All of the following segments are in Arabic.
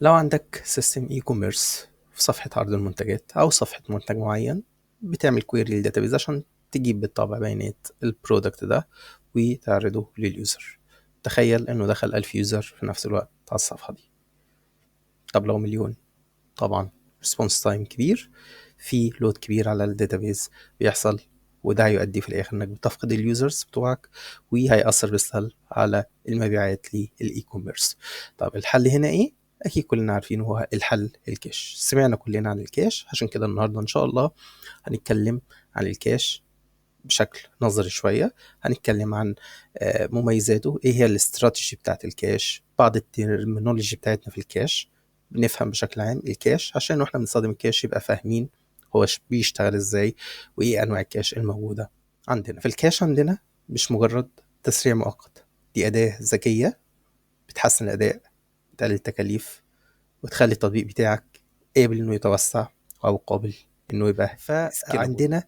لو عندك سيستم اي كوميرس في صفحة عرض المنتجات أو صفحة منتج معين، بتعمل كويري للداتابيز عشان تجيب بالطبع بيانات البرودكت ده وتعرضه لليوزر. تخيل إنه دخل 1000 يوزر في نفس الوقت على الصفحة دي. طب لو مليون، طبعا ريسبونس تايم كبير، في لود كبير على الداتابيز بيحصل، وده هيؤدي في الآخر إنك بتفقد اليوزرز بتوعك، وهيأثر بالسلب على المبيعات للإي كوميرس. طب الحل هنا إيه؟ أكيد كلنا عارفين هو الحل الكاش. سمعنا كلنا عن الكاش، عشان كده النهاردة إن شاء الله هنتكلم عن الكاش بشكل نظري شوية. هنتكلم عن مميزاته، ايه هي الاستراتيجي بتاعت الكاش، بعض الترمينولوجي بتاعتنا في الكاش، بنفهم بشكل عام الكاش عشان واحنا بنستخدم الكاش يبقى فاهمين هو بيشتغل ازاي، وايه انواع الكاش الموجودة عندنا. في الكاش عندنا مش مجرد تسريع مؤقت، دي أداة ذكية بتحسن الأداء، بتقلل التكاليف، وتخلي التطبيق بتاعك قابل انه يتوسع او قابل انه يبقى. فعندنا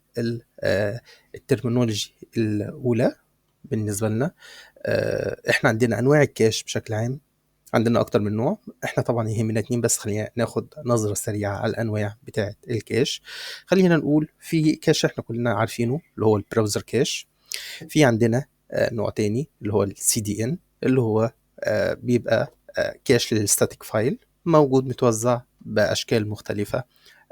الترمينولوجي الاولى بالنسبه لنا، احنا عندنا انواع الكاش بشكل عام، عندنا اكتر من نوع. احنا طبعا يهمنا اتنين بس، خلينا ناخد نظرة سريعة على الانواع بتاعة الكاش. خلينا نقول في كاش احنا كلنا عارفينه اللي هو البراوزر كاش. في عندنا نوع تاني اللي هو السي دي ان، اللي هو بيبقى كاش للستاتيك فايل، موجود متوزع بأشكال مختلفة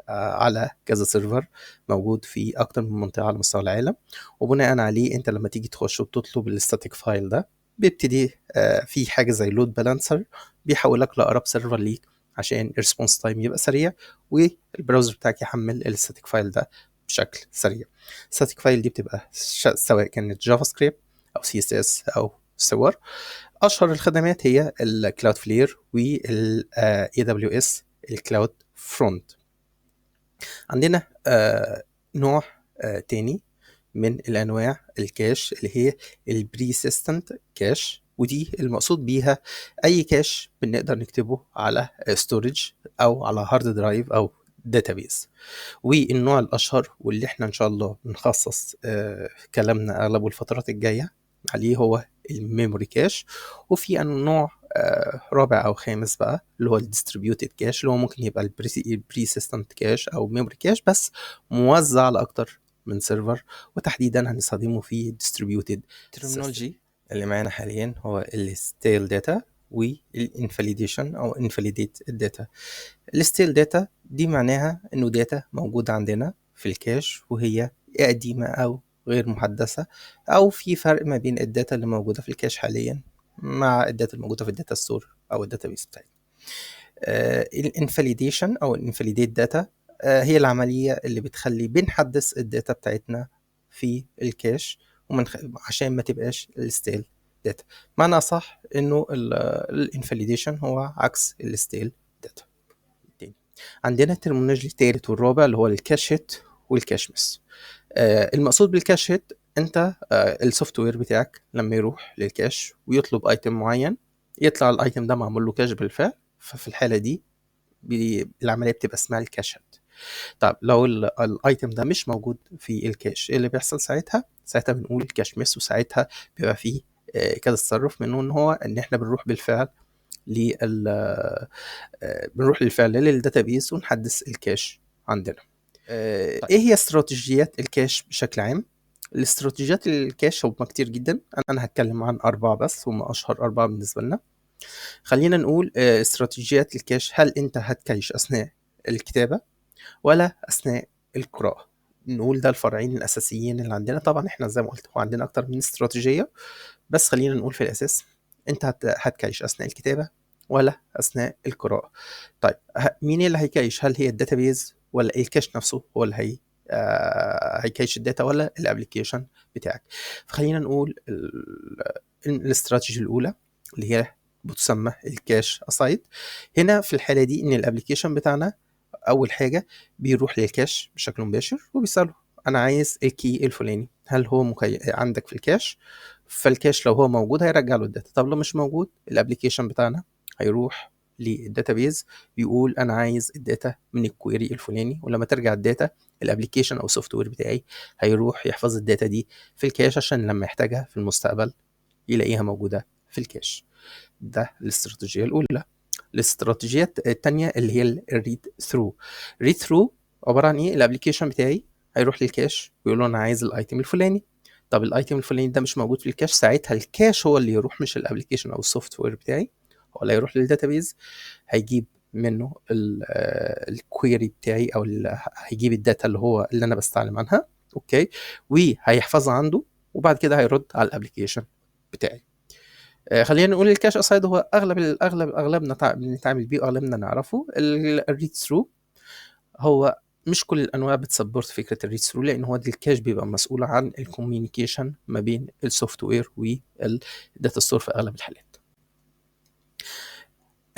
على كذا سيرفر، موجود في أكتر من منطقة على مستوى العالم. وبناء عليه أنت لما تيجي تخش وتطلب الستاتيك فايل ده، بيبتدي في حاجة زي لود بالانسر بيحولك لأقرب سيرفر ليك عشان الريسبونس تايم يبقى سريع، والبراوزر بتاعك يحمل الستاتيك فايل ده بشكل سريع. الستاتيك فايل دي بتبقى سواء كانت جافا سكريبت أو سي اس اس أو صور. اشهر الخدمات هي الكلاود فلير وال اي دبليو اس الكلاود فرونت. عندنا نوع تاني من الانواع الكاش اللي هي البريسيستنت كاش، ودي المقصود بيها اي كاش بنقدر نكتبه على ستورج او على هارد درايف او داتابيز. والنوع الاشهر واللي احنا ان شاء الله بنخصص كلامنا اغلبه الفترات الجايه عليه هو الميموري كاش. وفي نوع رابع او خامس بقى اللي هو الديستريبيوتد كاش، اللي هو ممكن يبقى البريسيستنت كاش او ميموري كاش بس موزع على اكتر من سيرفر، وتحديدا هنستخدمه في ديستريبيوتد ترمينولوجي. اللي معانا حاليا هو الستيل داتا والانفاليديشن او انفاليديت الداتا. الستيل داتا دي معناها انه داتا موجودة عندنا في الكاش وهي قديمة او غير محدثة، او في فرق ما بين الداتا اللي موجودة في الكاش حاليا مع الداتا الموجودة في الداتا ستور او الداتا بيس بتاعتنا. الانفاليديشن او الانفاليديت داتا هي العملية اللي بتخلي بنحدث الداتا بتاعتنا في الكاش عشان ما تبقاش الستيل داتا. معنى صح انه الانفاليديشن هو عكس الستيل داتا. عندنا الترمينولوجي الثالث والرابع اللي هو الكاش هيت والكاش مس. المقصود بالكاش هيت، انت السوفت وير بتاعك لما يروح للكاش ويطلب ايتم معين، يطلع الايتم ده معمول له كاش بالفعل، ففي الحاله دي العمليه بتبقى اسمها الكاش هيت. طب لو الايتم ده مش موجود في الكاش، ايه اللي بيحصل ساعتها؟ ساعتها بنقول كاش مس، وساعتها بيبقى فيه كذا تصرف منه ان احنا بنروح بالفعل لل بنروح بالفعل للداتابيس ونحدث الكاش عندنا. طيب، ايه هي استراتيجيات الكاش بشكل عام؟ الاستراتيجيات الكاش هم كتير جدا، انا هتكلم عن اربعه بس هم اشهر اربعه بالنسبه لنا. خلينا نقول استراتيجيات الكاش. هل انت هتكاش اثناء الكتابه ولا اثناء القراءه؟ نقول ده الفرعين الاساسيين اللي عندنا. طبعا احنا زي ما قلت هو عندنا اكتر من استراتيجيه، بس خلينا نقول في الاساس انت هتكايش اثناء الكتابه ولا اثناء القراءه. طيب مين اللي هيكايش؟ هل هي الداتابيز ولا الكاش نفسه هو اللي هيكايش الداتا ولا الابلكيشن بتاعك؟ فخلينا نقول الاستراتيجي الاولى اللي هي بتسمى الكاش اسايد. هنا في الحاله دي ان الابلكيشن بتاعنا اول حاجه بيروح للكاش بشكل مباشر وبيساله انا عايز الكي الفلاني، هل هو عندك في الكاش؟ فالكاش لو هو موجود هيرجع له الداتا. طب لو مش موجود، الابلكيشن بتاعنا هيروح للداتابيز بيقول انا عايز الداتا من الكويري الفلاني، ولما ترجع الداتا الابلكيشن او السوفت وير بتاعي هيروح يحفظ الداتا دي في الكاش عشان لما يحتاجها في المستقبل يلاقيها موجوده في الكاش. ده الاستراتيجيه الاولى. الاستراتيجية التانية اللي هي الريد ثرو. ريد ثرو عبارة عن ايه؟ الابلكيشن بتاعي هيروح للكاش ويقول له انا عايز الايتم الفلاني. طب الايتم الفلاني ده مش موجود في الكاش، ساعتها الكاش هو اللي يروح، مش الابلكيشن او السوفت وير بتاعي، هو اللي هيروح للداتابيز، هيجيب منه الكويري بتاعي او هيجيب الداتا اللي انا بستعلم عنها، اوكي، وهيحفظها عنده، وبعد كده هيرد على الابلكيشن بتاعي. خلينا نقول الكاش اسايد هو اغلبنا بنتعامل بيه واغلبنا نعرفه. الريد ثرو هو مش كل الانواع بتسبورت فكره الريد ثرو، لان هو الكاش بيبقى مسؤول عن الكوميونيكيشن ما بين السوفت وير والداتا ستور في اغلب الحالات.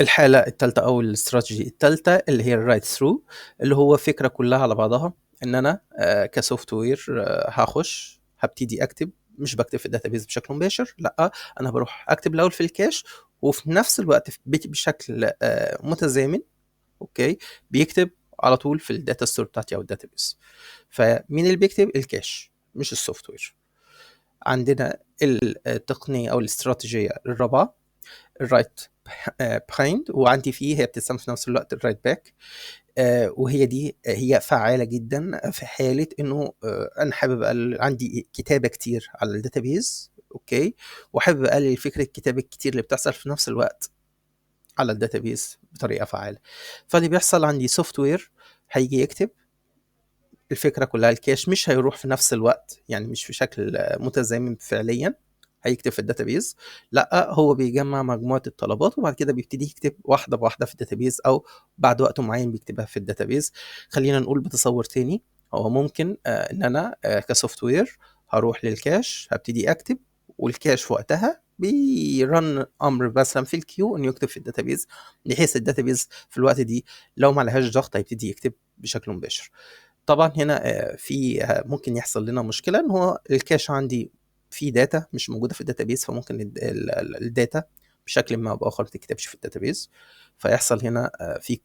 الحاله الثالثه او الاستراتيجي الثالثه اللي هي الرايت ثرو، اللي هو فكره كلها على بعضها ان انا كسوفت وير هخش هبتدي اكتب، مش بكتب في الداتابيز بشكل مباشر، لا انا بروح اكتب الاول في الكاش، وفي نفس الوقت بشكل متزامن، اوكي، بيكتب على طول في الداتا ستور بتاعتي او الداتابيز. فمين اللي بيكتب؟ الكاش مش السوفت وير. عندنا التقنيه او الاستراتيجيه الرابعه الرايت بيهايند، وعندي فيه هي بتستخدم في نفس الوقت الرايت باك، وهي دي هي فعالة جدا في حالة انه انا حابب عندي كتابة كتير على الداتابيز، اوكي، وحابب اقلل فكرة الكتابة الكتير اللي بتحصل في نفس الوقت على الداتابيز بطريقة فعالة. فاللي بيحصل عندي سوفت وير هيجي يكتب الفكرة كلها، الكاش مش هيروح في نفس الوقت، يعني مش في شكل متزامن فعليا هيكتب في الداتابيز، لا هو بيجمع مجموعة الطلبات وبعد كده بيبتدي يكتب واحدة بواحدة في الداتابيز، او بعد وقت معين بيكتبها في الداتابيز. خلينا نقول بتصور تاني، هو ممكن ان انا كسوفت وير هروح للكاش هبتدي اكتب، والكاش في وقتها بيرن امر مثلا في الكيو انه يكتب في الداتابيز، بحيث الداتابيز في الوقت دي لو ما لهاش ضغط هيبتدي يكتب بشكل مباشر. طبعا هنا في ممكن يحصل لنا مشكله ان هو الكاش عندي في داتا مش موجوده في الداتابيز، فممكن الداتا بشكل ما او باخر ما تكتبش في الداتابيز، فيحصل هنا في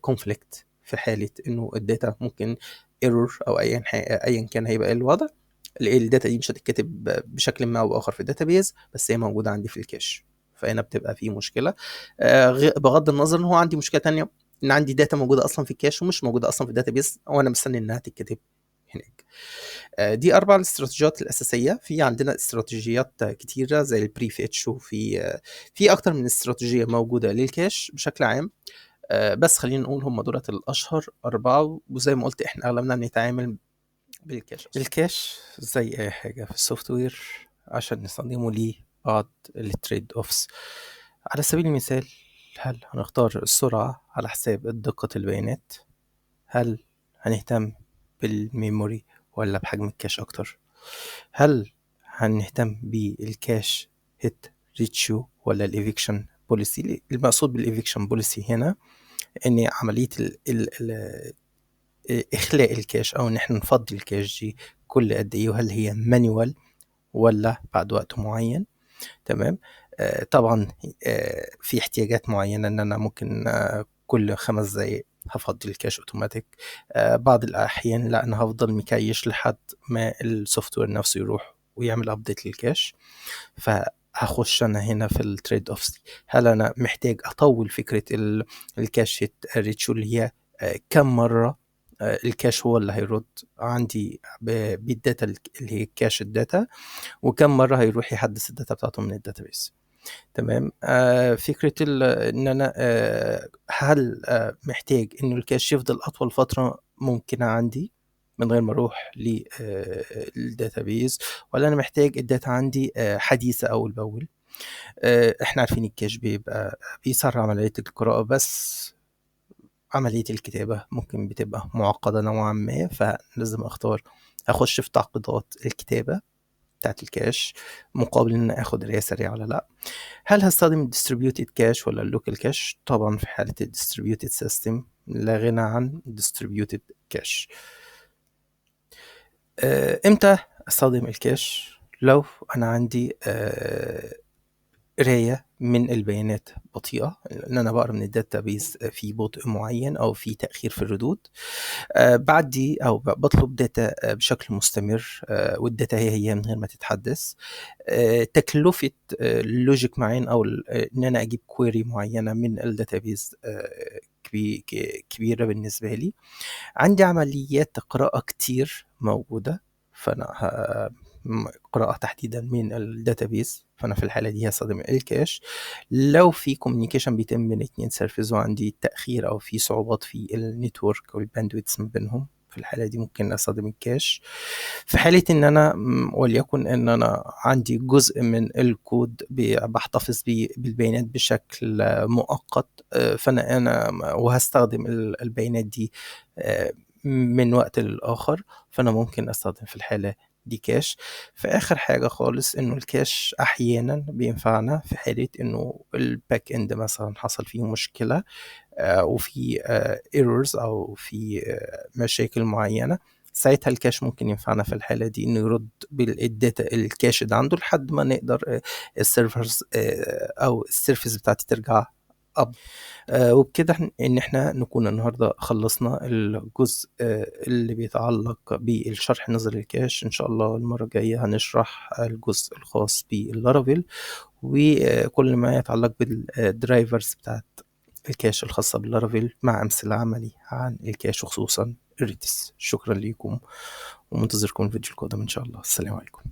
كونفليكت في حاله انه الداتا ممكن ايرور او ايا كان هيبقى ايه الوضع، الداتا دي مش هتتكتب بشكل ما او باخر في الداتابيز، بس هي موجوده عندي في الكاش، فهنا بتبقى في مشكله. بغض النظر ان هو عندي مشكله تانية، ان عندي داتا موجوده اصلا في الكاش ومش موجوده اصلا في الداتابيز وانا مستني انها تتكتب هناك. دي اربع الاستراتيجيات الاساسيه. في عندنا استراتيجيات كتيره زي البري فيتش، في اكتر من استراتيجيه موجوده للكاش بشكل عام، بس خلينا نقول هم دولت الاشهر اربعه، وزي ما قلت احنا اغلبنا بنتعامل بالكاش. الكاش زي اي حاجه في السوفت وير عشان نستخدمه ليه بعض التريد اوفس. على سبيل المثال، هل هنختار السرعة على حساب دقة البيانات؟ هل هنهتم بالميموري ولا بحجم الكاش أكتر؟ هل هنهتم بالكاش هيت ريتشيو ولا الإيفيكشن بوليسي؟ المقصود بالإيفيكشن بوليسي هنا إن عملية إخلاء الكاش أو إن إحنا نفضي الكاش دي كل قد إيه، وهل هي مانيوال ولا بعد وقت معين؟ تمام. طبعا في احتياجات معينة ان انا ممكن كل 5 دقايق هفضي الكاش اوتوماتيك، بعض الاحيان لا انا هفضل مكيش لحد ما السوفت وير نفسه يروح ويعمل ابديت للكاش. فهخش انا هنا في التريد اوفس دي، هل انا محتاج اطول فكرة الكاش ريتشو اللي هي كم مرة الكاش هو اللي هيرد عندي بالداتا اللي هي كاش الداتا، وكم مرة هيروح يحدث الداتا بتاعته من الداتابيس. تمام. فكرة ان انا هل محتاج انه الكاش يفضل اطول فترة ممكنة عندي من غير ما اروح للداتابيز، ولا انا محتاج الداتا عندي حديثة اول باول؟ احنا عارفين الكاش بيبقى بيسرع عملية القراءة، بس عملية الكتابة ممكن بتبقى معقدة نوعا ما، فلازم اخش في تعقيدات الكتابة بتاعت الكاش مقابل ان اخد قرايه سريعه ولا لا. هل هستخدم الديستريبيوتد كاش ولا اللوكال كاش؟ طبعا في حاله الديستريبيوتد سيستم لا غنى عن الديستريبيوتد كاش. امتى استخدم الكاش؟ لو انا عندي قراية من البيانات بطيئة، إن أنا باقرا من الdatabase في بطء معين أو في تأخير في الردود. باعدّي أو باطلب data بشكل مستمر، والdata هي من غير ما تتحدّث. تكلفة logic معيّن أو إن أنا أجيب query معيّنة من الdatabase كبيرة بالنسبة لي. عندي عمليات قراءة كتير موجودة، فأنا قراءة تحديدًا من الdatabase، فأنا في الحالة دي هاستخدم الكاش. لو في communication بيتم بين 2 service وعندي تأخير أو في صعوبات في الnetwork والbandwidth ما بينهم، في الحالة دي ممكن أستخدم الكاش. في حالة إن أنا وليكن إن أنا عندي جزء من الكود باحتفظ بيه بالبيانات بشكل مؤقت، فأنا وهاستخدم البيانات دي من وقت للآخر، فأنا ممكن أستخدم في الحالة دي كاش. في آخر حاجة خالص إنه الكاش أحيانًا بينفعنا في حالة إنه الback end مثلًا حصل فيه مشكلة، وفي errors أو في مشاكل معيّنة، ساعتها الكاش ممكن ينفعنا في الحالة دي إنه يرُد الdata الcached عنده لحد ما نقدر الservers أو الservice بتاعتي ترجع up. وبكده إن إحنا نكون النهارده خلّصنا الجزء اللي بيتعلّق بالشرح النظري للكاش. إن شاء الله المرّة الجاية هنشرح الجزء الخاص بالLaravel وكل ما يتعلّق بالdrivers بتاعة الكاش الخاصة بالLaravel مع أمثلة عملي عن الكاش وخصوصًا الRedis. شكرًا ليكم ومنتظركم الفيديو القادم إن شاء الله. السلام عليكم.